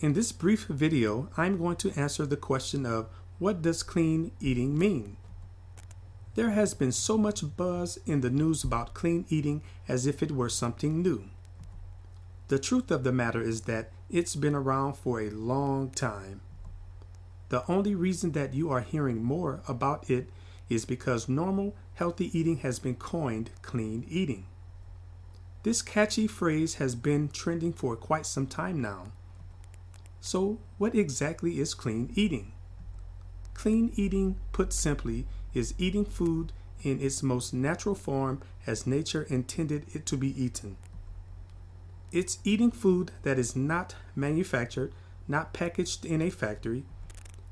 In this brief video, I'm going to answer the question of what does clean eating mean? There has been so much buzz in the news about clean eating as if it were something new. The truth of the matter is that it's been around for a long time. The only reason that you are hearing more about it is because normal, healthy eating has been coined clean eating. This catchy phrase has been trending for quite some time now. So, what exactly is clean eating? Clean eating, put simply, is eating food in its most natural form as nature intended it to be eaten. It's eating food that is not manufactured, not packaged in a factory,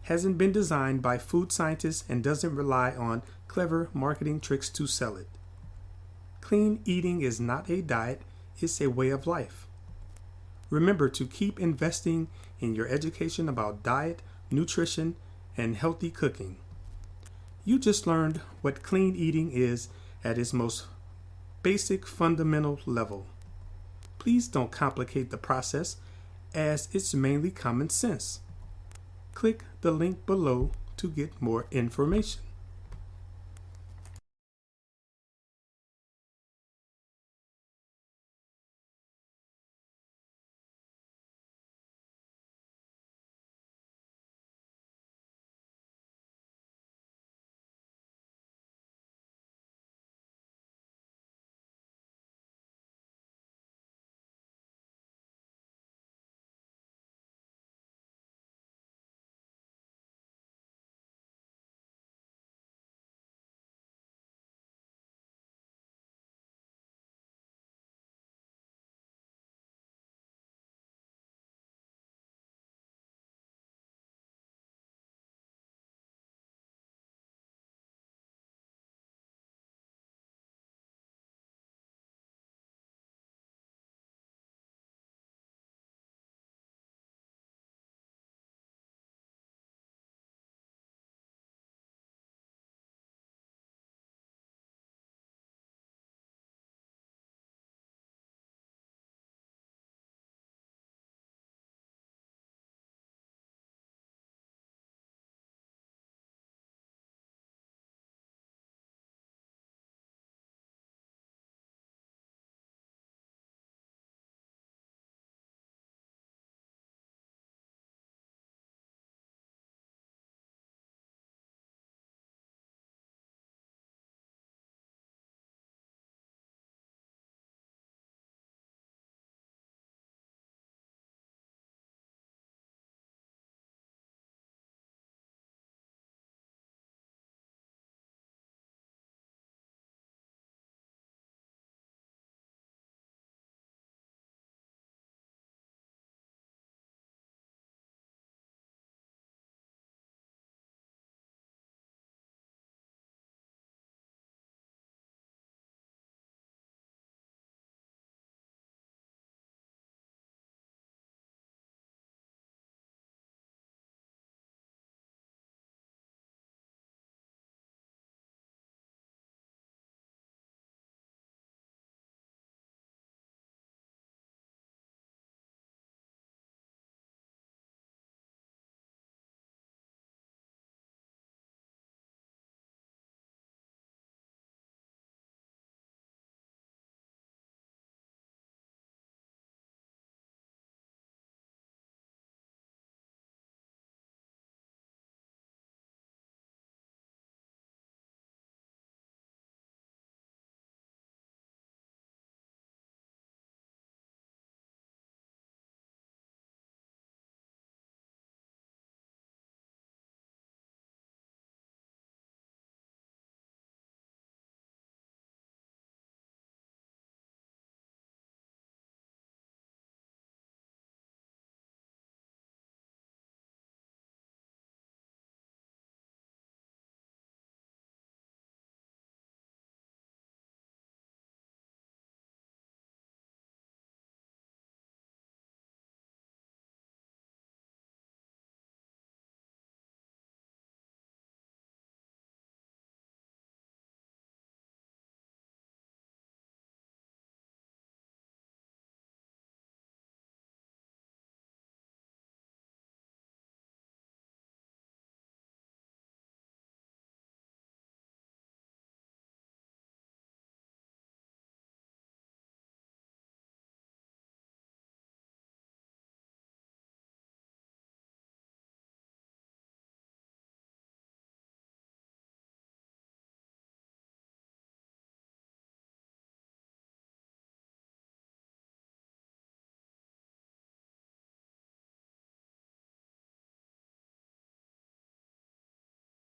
hasn't been designed by food scientists, and doesn't rely on clever marketing tricks to sell it. Clean eating is not a diet, it's a way of life. Remember to keep investing in your education about diet, nutrition, and healthy cooking. You just learned what clean eating is at its most basic fundamental level. Please don't complicate the process, as it's mainly common sense. Click the link below to get more information.